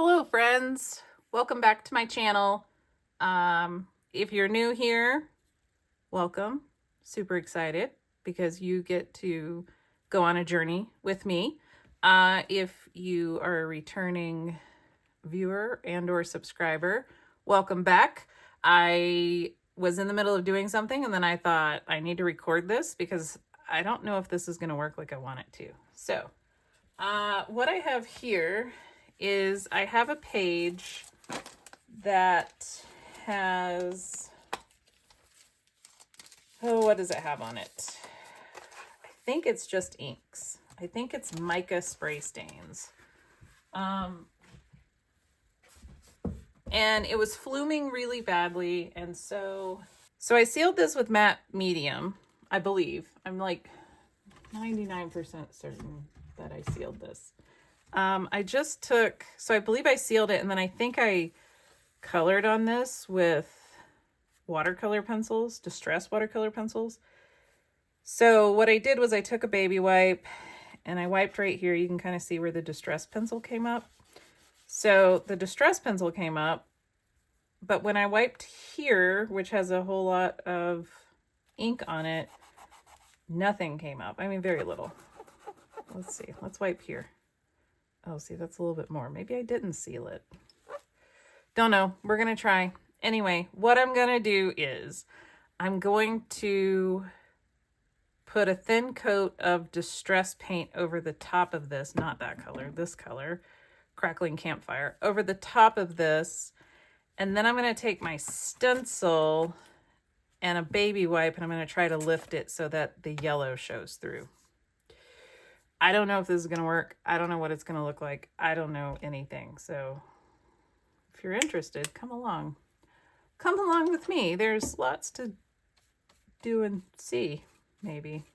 Hello friends, welcome back to my channel. If you're new here, welcome. Super excited because you get to go on a journey with me. If you are a returning viewer and or subscriber, welcome back. I was in the middle of doing something and then I thought I need to record this because I don't know if this is going to work like I want it to. So what I have here is I have a page that has, what does it have on it? I think it's just inks. I think it's mica spray stains. And it was fluming really badly. And so I sealed this with matte medium, I believe. I'm like 99% certain that I sealed this. I just took, so I believe I sealed it, and then I think I colored on this with watercolor pencils, distress watercolor pencils. So what I did was I took a baby wipe and I wiped right here. You can kind of see where the distress pencil came up. So the distress pencil came up, but when I wiped here, which has a whole lot of ink on it, nothing came up. I mean, very little. Let's see, let's wipe here. Oh, see, that's a little bit more. Maybe I didn't seal it. Don't know. We're going to try. Anyway, what I'm going to do is I'm going to put a thin coat of distress paint over the top of this, not that color, this color, Crackling Campfire, over the top of this. And then I'm going to take my stencil and a baby wipe and I'm going to try to lift it so that the yellow shows through. I don't know if this is going to work. I don't know what it's going to look like. I don't know anything. So if you're interested, come along. Come along with me. There's lots to do and see, maybe.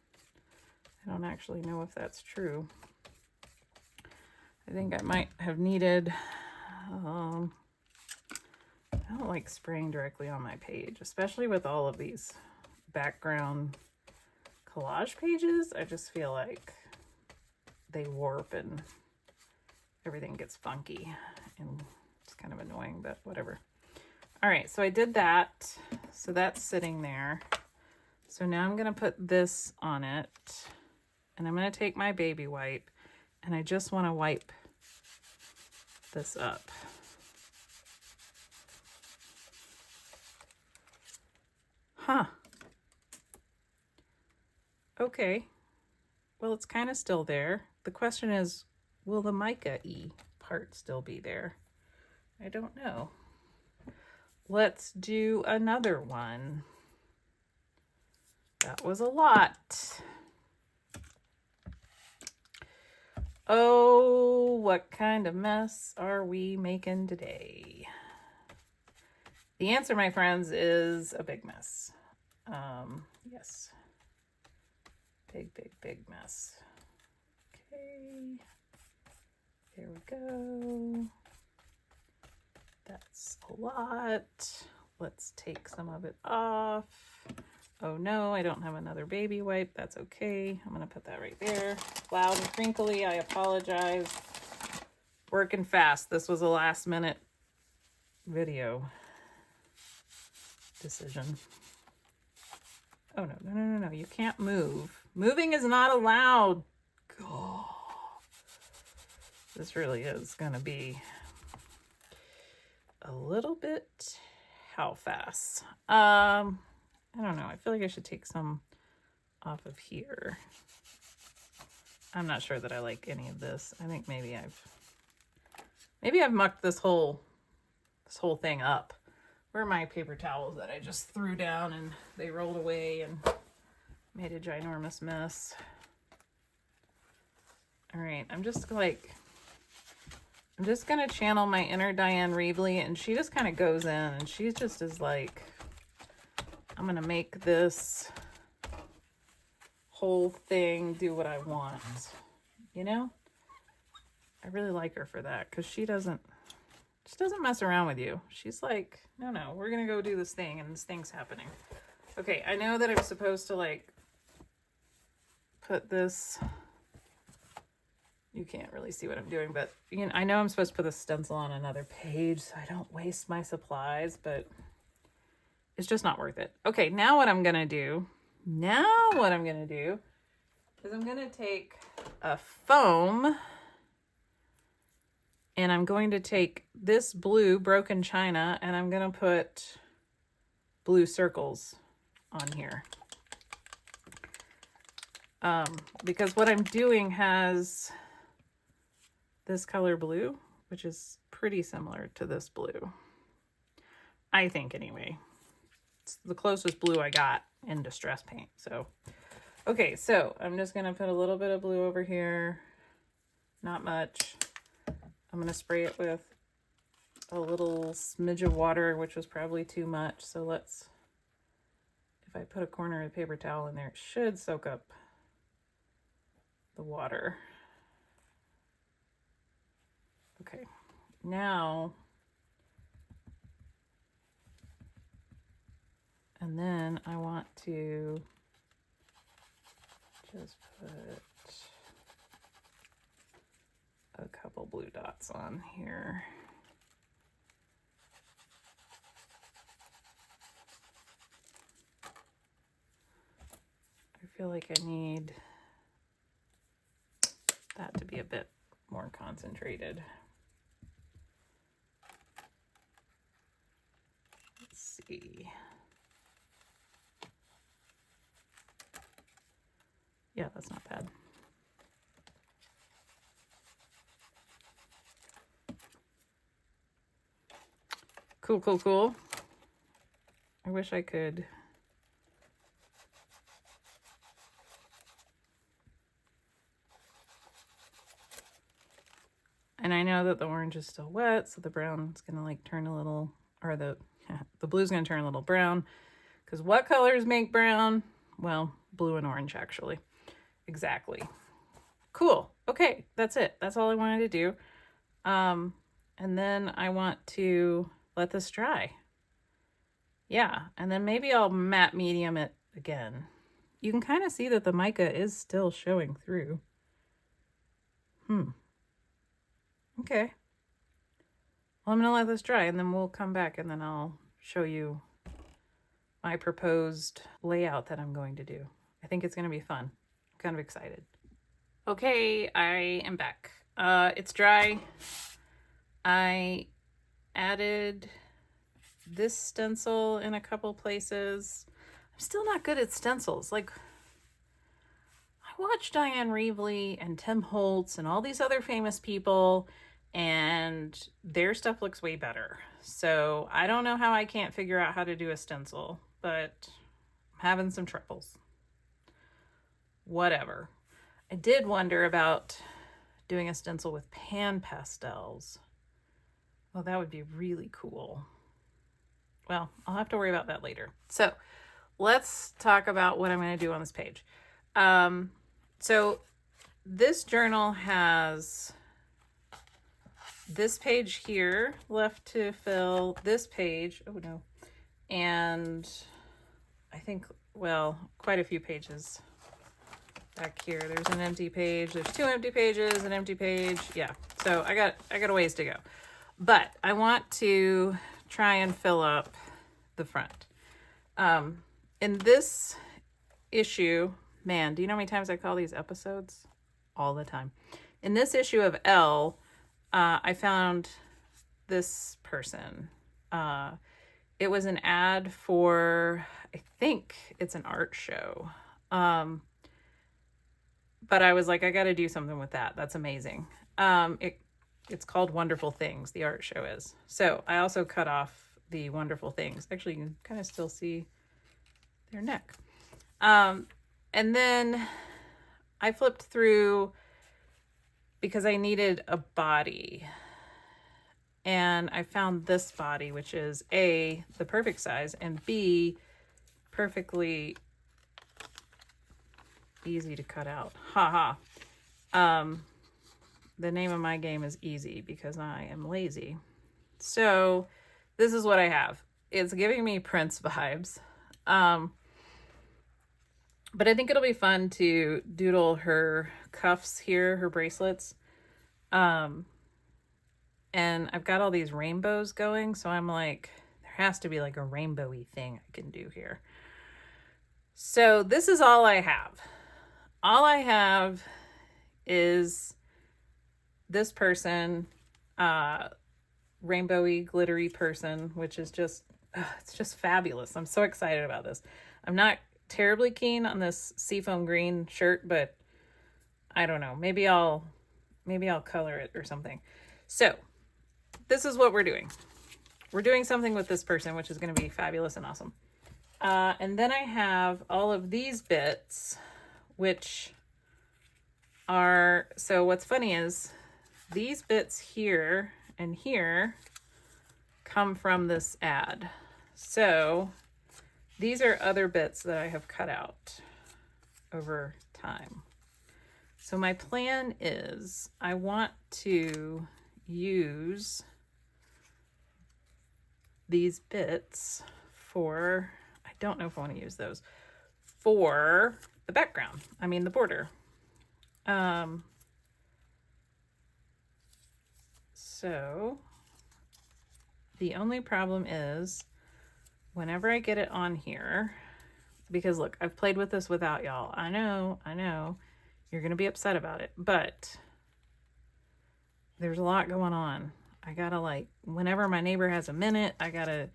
I don't actually know if that's true. I think I might have needed, I don't like spraying directly on my page, especially with all of these background collage pages. I just feel like they warp and everything gets funky and it's kind of annoying, but whatever. All right, so I did that. So that's sitting there. So now I'm going to put this on it and I'm going to take my baby wipe and I just want to wipe this up. Huh. Okay. Well, it's kind of still there. The question is, will the mica-y part still be there? I don't know. Let's do another one. That was a lot. Oh, what kind of mess are we making today? The answer, my friends, is a big mess. Yes. Big, big, big mess. Okay. There we go. That's a lot. Let's take some of it off. Oh no, I don't have another baby wipe. That's okay. I'm going to put that right there. Loud and crinkly. I apologize. Working fast. This was a last minute video decision. Oh no. You can't move. Moving is not allowed. God. This really is going to be a little bit how fast. I don't know. I feel like I should take some off of here. I'm not sure that I like any of this. I think maybe I've mucked this whole thing up. Where are my paper towels that I just threw down and they rolled away and made a ginormous mess? All right, I'm just going to channel my inner Diane Reevely, and she just kind of goes in and she just is like, I'm going to make this whole thing do what I want. You know? I really like her for that because she doesn't mess around with you. She's like, no, we're going to go do this thing and this thing's happening. Okay, I know that I'm supposed to like put this You can't really see what I'm doing, but you know, I know I'm supposed to put the stencil on another page so I don't waste my supplies, but it's just not worth it. Okay, now what I'm gonna do is I'm gonna take a foam and I'm going to take this blue broken china and I'm gonna put blue circles on here. Because what I'm doing has this color blue, which is pretty similar to this blue. I think anyway. It's the closest blue I got in distress paint. So, okay, so I'm just gonna put a little bit of blue over here. Not much. I'm gonna spray it with a little smidge of water, which was probably too much. So let's, if I put a corner of the paper towel in there, it should soak up the water. Okay, now, and then I want to just put a couple blue dots on here. I feel like I need that to be a bit more concentrated. Let's see. Yeah, that's not bad. Cool, cool, cool. I wish I could. And I know that the orange is still wet, so the brown is gonna like turn a little, or the blue's gonna turn a little brown. Because what colors make brown? Well, blue and orange actually. Exactly. Cool. Okay, that's it. That's all I wanted to do. And then I want to let this dry. Yeah, and then maybe I'll matte medium it again. You can kind of see that the mica is still showing through. Okay. Well, I'm gonna let this dry and then we'll come back and then I'll show you my proposed layout that I'm going to do. I think it's gonna be fun. I'm kind of excited. Okay, I am back. It's dry. I added this stencil in a couple places. I'm still not good at stencils. Like, I watch Diane Reevely and Tim Holtz and all these other famous people, and their stuff looks way better. So I don't know how I can't figure out how to do a stencil, but I'm having some troubles. Whatever. I did wonder about doing a stencil with pan pastels. Well, that would be really cool. Well, I'll have to worry about that later. So let's talk about what I'm going to do on this page. So this journal has this page here left to fill, this page, oh no, and I think, well, quite a few pages back here. There's an empty page, there's 2 empty pages, an empty page. Yeah, so I got a ways to go. But I want to try and fill up the front. In this issue, man, do you know how many times I call these episodes? All the time. In this issue of Elle, I found this person. It was an ad for, I think it's an art show. But I was like, I got to do something with that. That's amazing. It's called Wonderful Things, the art show is. So I also cut off the Wonderful Things. Actually, you can kind of still see their neck. And then I flipped through because I needed a body. And I found this body, which is A, the perfect size, and B, perfectly easy to cut out. Ha ha. The name of my game is easy because I am lazy. So this is what I have. It's giving me Prince vibes. But I think it'll be fun to doodle her cuffs here, her bracelets. And I've got all these rainbows going, so I'm like, there has to be like a rainbowy thing I can do here. So this is all I have. All I have is this person, rainbowy, glittery person, which is just, it's just fabulous. I'm so excited about this. I'm not terribly keen on this seafoam green shirt, but I don't know. Maybe I'll color it or something. So this is what we're doing. We're doing something with this person, which is going to be fabulous and awesome. And then I have all of these bits, which are, so what's funny is these bits here and here come from this ad. So these are other bits that I have cut out over time. So my plan is I want to use these bits for, I don't know if I want to use those, for the background. I mean the border. So the only problem is whenever I get it on here, because look, I've played with this without y'all. I know, you're going to be upset about it, but there's a lot going on. I gotta like, whenever my neighbor has a minute, I gotta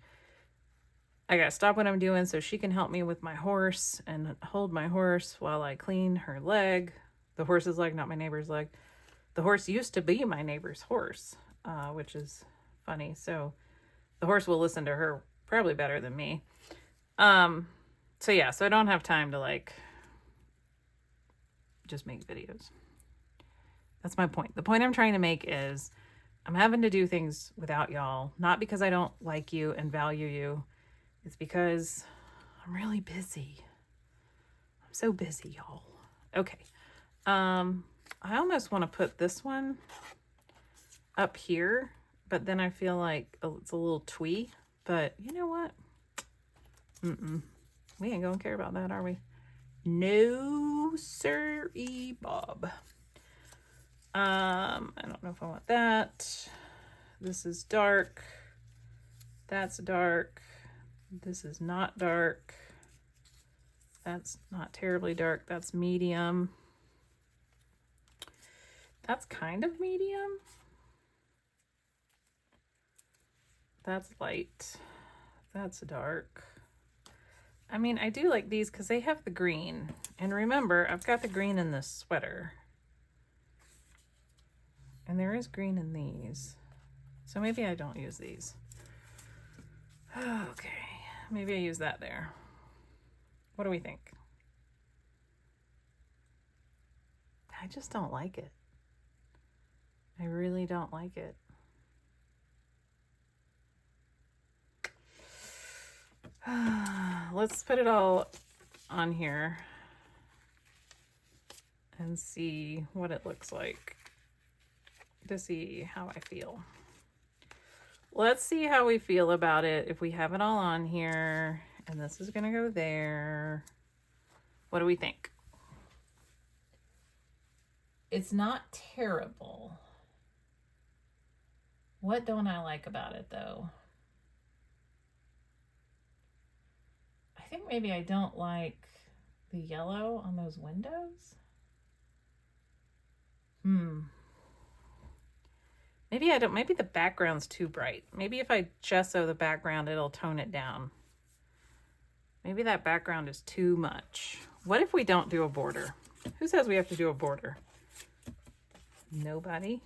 stop what I'm doing so she can help me with my horse and hold my horse while I clean her leg. The horse's leg, not my neighbor's leg. The horse used to be my neighbor's horse, which is funny. So the horse will listen to her probably better than me. So yeah, so I don't have time to like just make videos. That's my point. The point I'm trying to make is I'm having to do things without y'all, not because I don't like you and value you. It's because I'm really busy. I'm so busy, y'all. Okay. I almost want to put this one up here, but then I feel like it's a little twee, but you know what? We ain't gonna care about that, are we? No, sir-y, Bob. I don't know if I want that. This is dark. That's dark. This is not dark. That's not terribly dark. That's medium. That's kind of medium. That's light. That's dark. I mean, I do like these because they have the green. And remember, I've got the green in this sweater. And there is green in these. So maybe I don't use these. Okay. Maybe I use that there. What do we think? I just don't like it. I really don't like it. Let's put it all on here and see what it looks like to see how I feel. Let's see how we feel about it if we have it all on here, and this is gonna go there. What do we think? It's not terrible. What don't I like about it though? I think maybe I don't like the yellow on those windows. Maybe I don't, maybe the background's too bright. Maybe if I gesso the background, it'll tone it down. Maybe that background is too much. What if we don't do a border? Who says we have to do a border? Nobody.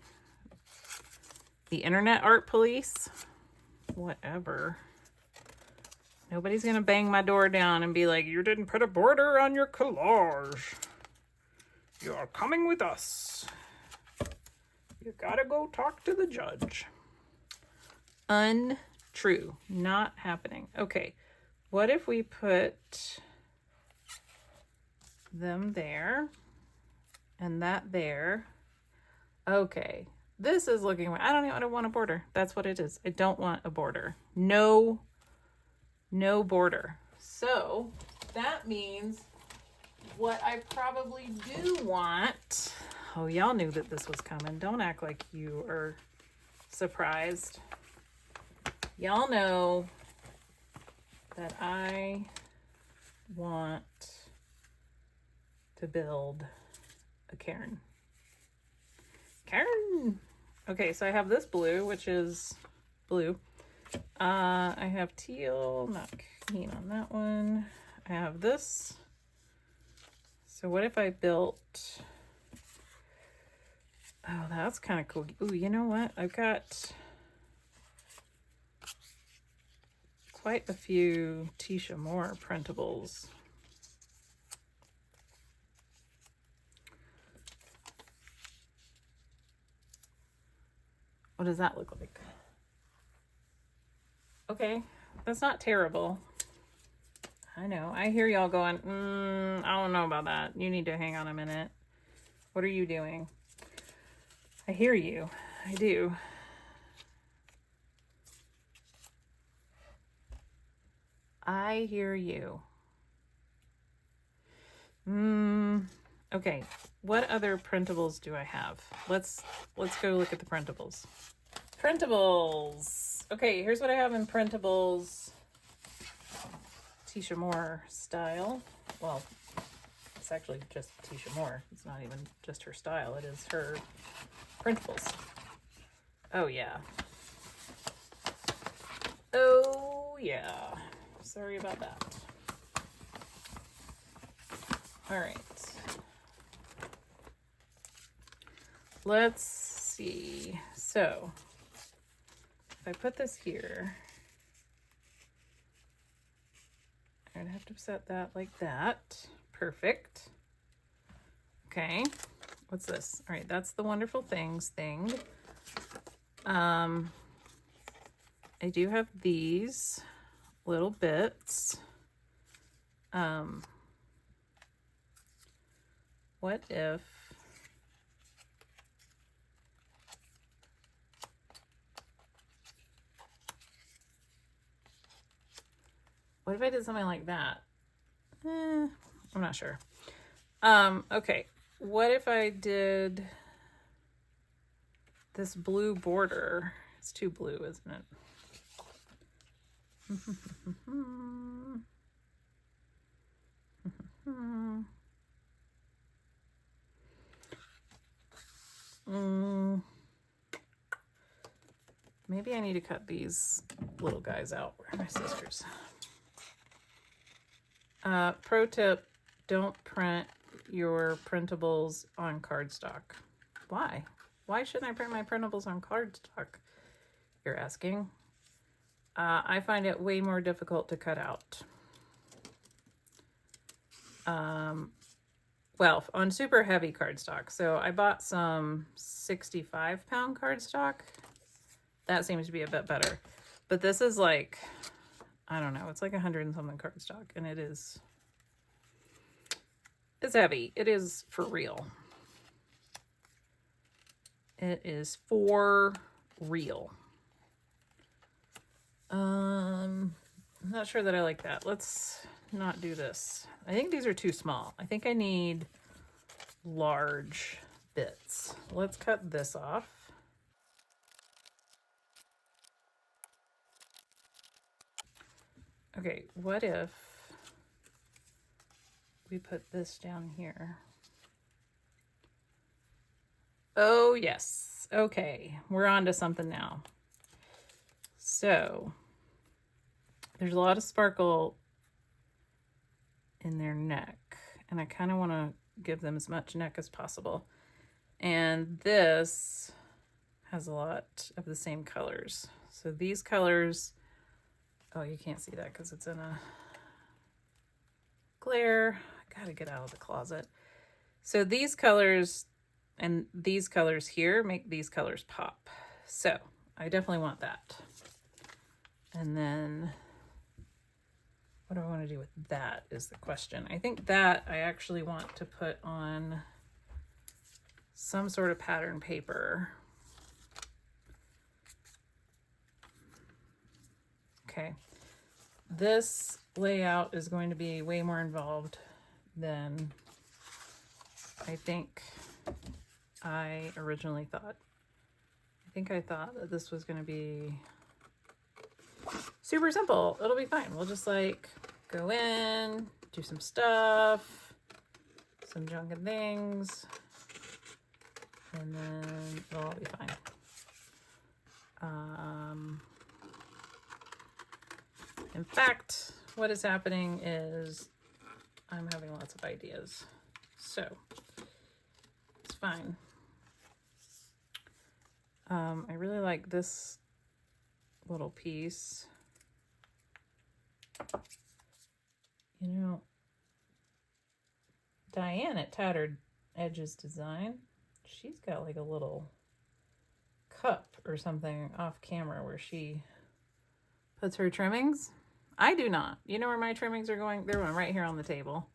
The internet art police? Whatever. Nobody's gonna bang my door down and be like, you didn't put a border on your collage. You are coming with us. You gotta go talk to the judge. Untrue. Not happening. Okay. What if we put them there and that there? Okay. This is looking, I don't even want a border. That's what it is. I don't want a border. No border. So that means what I probably do want, Oh, y'all knew that this was coming. Don't act like you are surprised. Y'all know that I want to build a cairn. Cairn! Okay, so I have this blue, which is blue. I have teal, not keen on that one. I have this. So what if I built... Oh, that's kind of cool. Ooh, you know what? I've got quite a few Tisha Moore printables. What does that look like? Okay, that's not terrible. I know. I hear y'all going, I don't know about that. You need to hang on a minute. What are you doing? I hear you. I do. I hear you. Okay. What other printables do I have? Let's go look at the printables. Printables. Okay, here's what I have in printables. Tisha Moore style. Well, it's actually just Tisha Moore. It's not even just her style. It is her printables. Oh, yeah. Oh, yeah. Sorry about that. All right. Let's see. So, if I put this here, I'd have to set that like that. Perfect. Okay. What's this? All right, that's the Wonderful Things thing. I do have these little bits. What if I did something like that? I'm not sure. Okay. What if I did this blue border? It's too blue, isn't it? Maybe I need to cut these little guys out. Where are my sisters? Pro tip, don't print your printables on cardstock. Why? Why shouldn't I print my printables on cardstock? You're asking. I find it way more difficult to cut out. Well, on super heavy cardstock. So I bought some 65-pound cardstock. That seems to be a bit better. But this is like, I don't know, it's like 100 and something cardstock, and it's heavy. It is for real. It is for real. I'm not sure that I like that. Let's not do this. I think these are too small. I think I need large bits. Let's cut this off. Okay, what if we put this down here? Oh, yes. Okay, we're on to something now. So, there's a lot of sparkle in their neck, and I kind of want to give them as much neck as possible. And this has a lot of the same colors. So these colors, oh, you can't see that because it's in a glare. I gotta get out of the closet. So these colors and these colors here make these colors pop. So I definitely want that. And then what do I want to do with that is the question. I think that I actually want to put on some sort of pattern paper. Okay. This layout is going to be way more involved than I think I originally thought. I think I thought that this was going to be super simple. It'll be fine. We'll just like go in, do some stuff, some junk and things, and then it'll all be fine. In fact, what is happening is I'm having lots of ideas. So it's fine. I really like this little piece. You know, Diane at Tattered Edges Design, she's got like a little cup or something off camera where she puts her trimmings. I do not. You know where my trimmings are going? They're going right here on the table.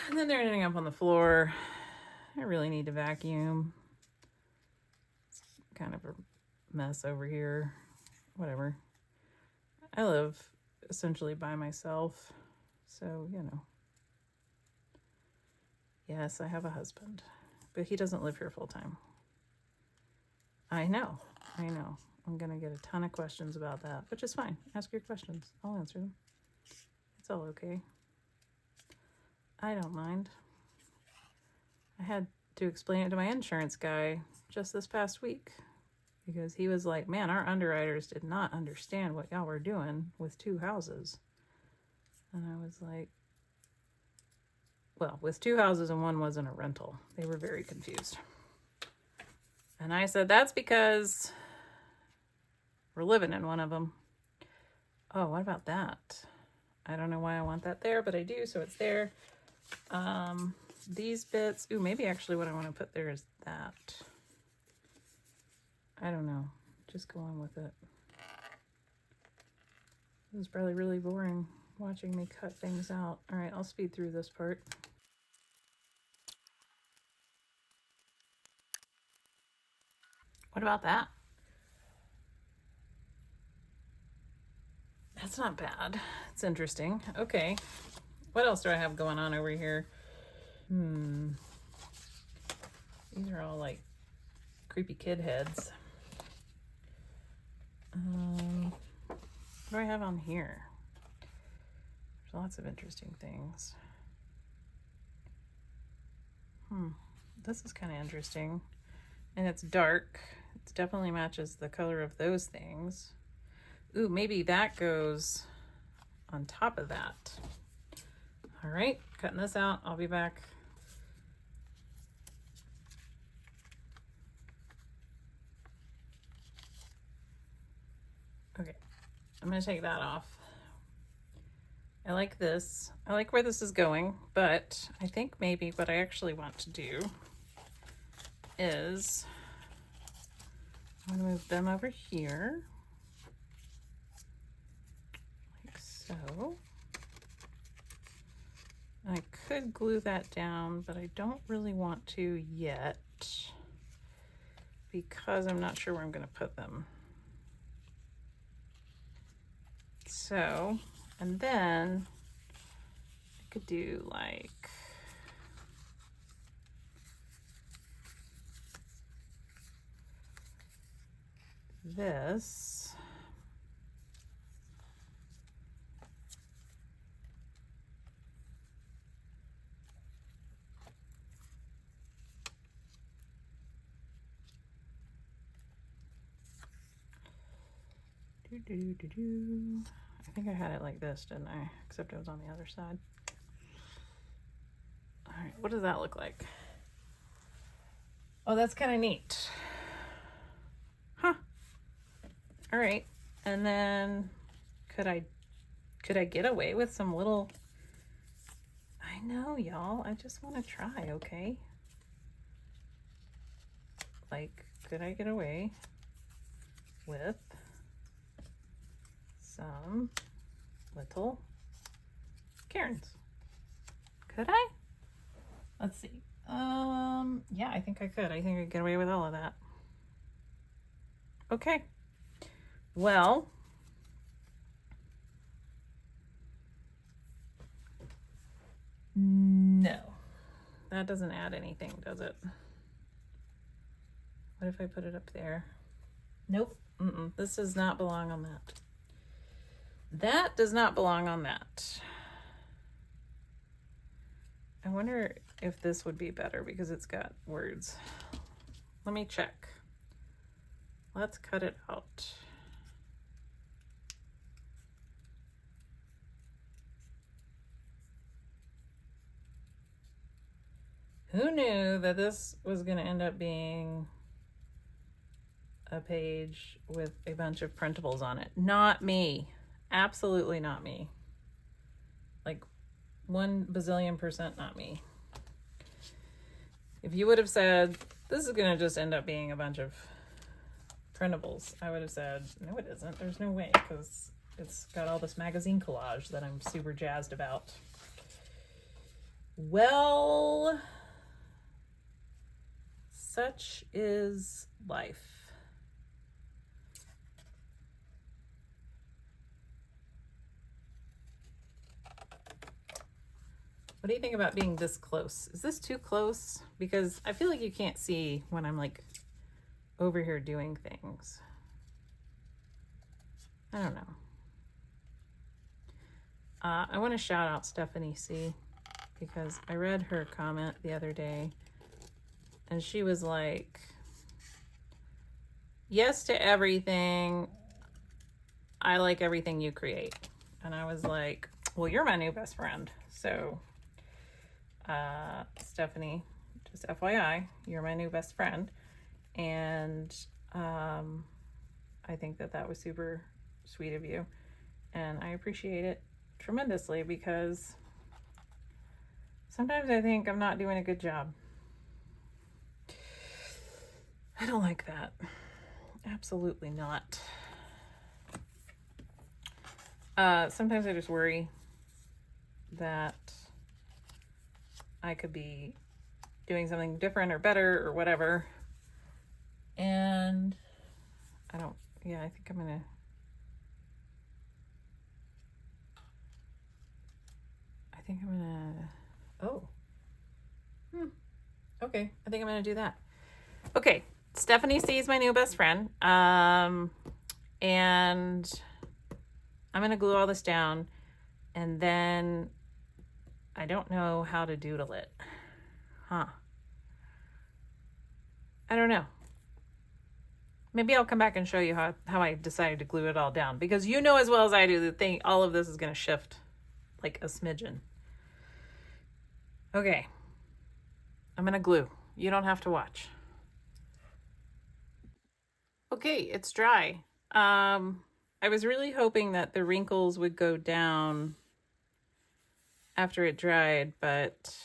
And then they're ending up on the floor. I really need to vacuum. It's kind of a mess over here. Whatever. I live essentially by myself. So, you know. Yes, I have a husband. But he doesn't live here full time. I know. I'm going to get a ton of questions about that, which is fine. Ask your questions. I'll answer them. It's all okay. I don't mind. I had to explain it to my insurance guy just this past week because he was like, man, our underwriters did not understand what y'all were doing with 2 houses. And I was like, well, with 2 houses and 1 wasn't a rental. They were very confused. And I said, that's because we're living in one of them. Oh, what about that? I don't know why I want that there, but I do, so it's there. These bits, ooh, maybe actually what I want to put there is that. I don't know, just go on with it. This is probably really boring watching me cut things out. All right, I'll speed through this part. What about that? That's not bad. It's interesting. Okay. What else do I have going on over here? These are all like creepy kid heads. What do I have on here? There's lots of interesting things. This is kind of interesting. And it's dark. It definitely matches the color of those things. Ooh, maybe that goes on top of that. All right, cutting this out. I'll be back. Okay, I'm gonna take that off. I like this. I like where this is going, but I think maybe what I actually want to do is I'm gonna move them over here. Like so. I could glue that down, but I don't really want to yet because I'm not sure where I'm gonna put them. So, and then I could do like this. I think I had it like this, didn't I? Except it was on the other side. All right, what does that look like? Oh, that's kind of neat. Huh. All right, and then could I get away with some little? I know, y'all. I just want to try, okay? Like, could I get away with some little Karens? Could I? Let's see. Yeah, I think I could. I think I could get away with all of that. Okay. Well, no. That doesn't add anything, does it? What if I put it up there? Nope. This does not belong on that. That does not belong on that. I wonder if this would be better because it's got words. Let me check. Let's cut it out. Who knew that this was going to end up being a page with a bunch of printables on it? Not me. Absolutely not me. Like 1,000,000,000% not me. If you would have said, this is going to just end up being a bunch of printables, I would have said, no, it isn't. There's no way, because it's got all this magazine collage that I'm super jazzed about. Well, such is life. What do you think about being this close? Is this too close? Because I feel like you can't see when I'm like over here doing things. I don't know. I want to shout out Stephanie C, because I read her comment the other day and she was like, yes to everything. I like everything you create. And I was like, well, you're my new best friend. So Stephanie, just FYI, you're my new best friend. And I think that that was super sweet of you. And I appreciate it tremendously, because sometimes I think I'm not doing a good job. I don't like that. Absolutely not. Sometimes I just worry that I could be doing something different or better or whatever. And I think I'm gonna okay, I think I'm gonna do that. Okay, Stephanie C is my new best friend. And I'm gonna glue all this down, and then I don't know how to doodle it. I don't know. Maybe I'll come back and show you how I decided to glue it all down, because you know as well as I do that all of this is going to shift like a smidgen. Okay. I'm going to glue. You don't have to watch. Okay, it's dry. I was really hoping that the wrinkles would go down after it dried, but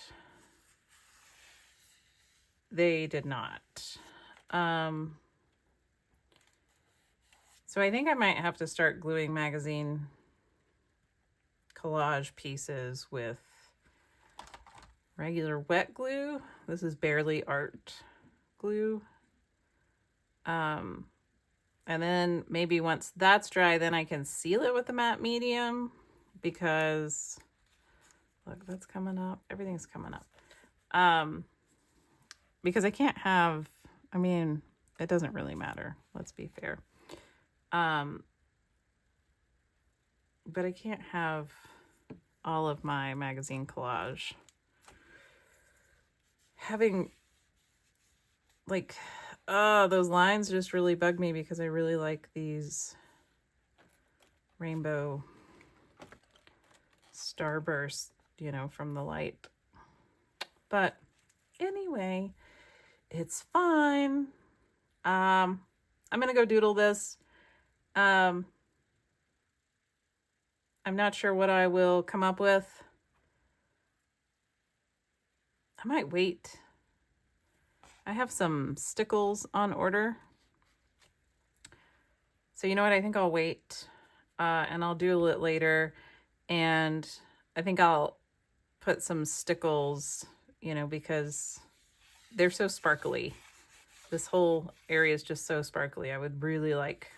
they did not. So I think I might have to start gluing magazine collage pieces with regular wet glue. This is barely art glue. And then maybe once that's dry, then I can seal it with the matte medium, because look, that's coming up. Everything's coming up. Because I can't have, it doesn't really matter. Let's be fair. But I can't have all of my magazine collage having like, those lines just really bug me, because I really like these rainbow starbursts, from the light. But anyway, it's fine. I'm gonna go doodle this. I'm not sure what I will come up with. I might wait. I have some stickles on order. So you know what? I think I'll wait, and I'll doodle it later. And I think I'll put some stickles, because they're so sparkly. This whole area is just so sparkly. I would really like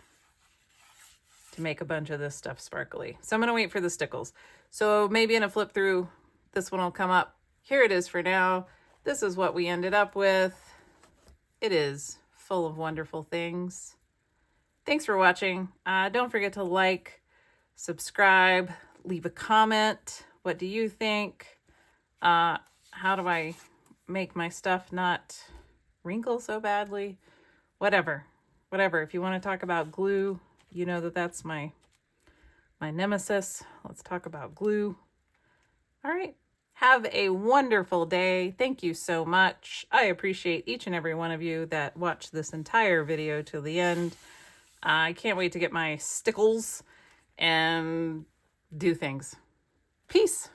to make a bunch of this stuff sparkly. So I'm going to wait for the stickles. So maybe in a flip through, this one will come up. Here it is for now. This is what we ended up with. It is full of wonderful things. Thanks for watching. Don't forget to like, subscribe, leave a comment. What do you think? How do I make my stuff not wrinkle so badly? Whatever. If you want to talk about glue, you know that's my nemesis. Let's talk about glue. All right. Have a wonderful day. Thank you so much. I appreciate each and every one of you that watched this entire video till the end. I can't wait to get my stickles and do things. Peace.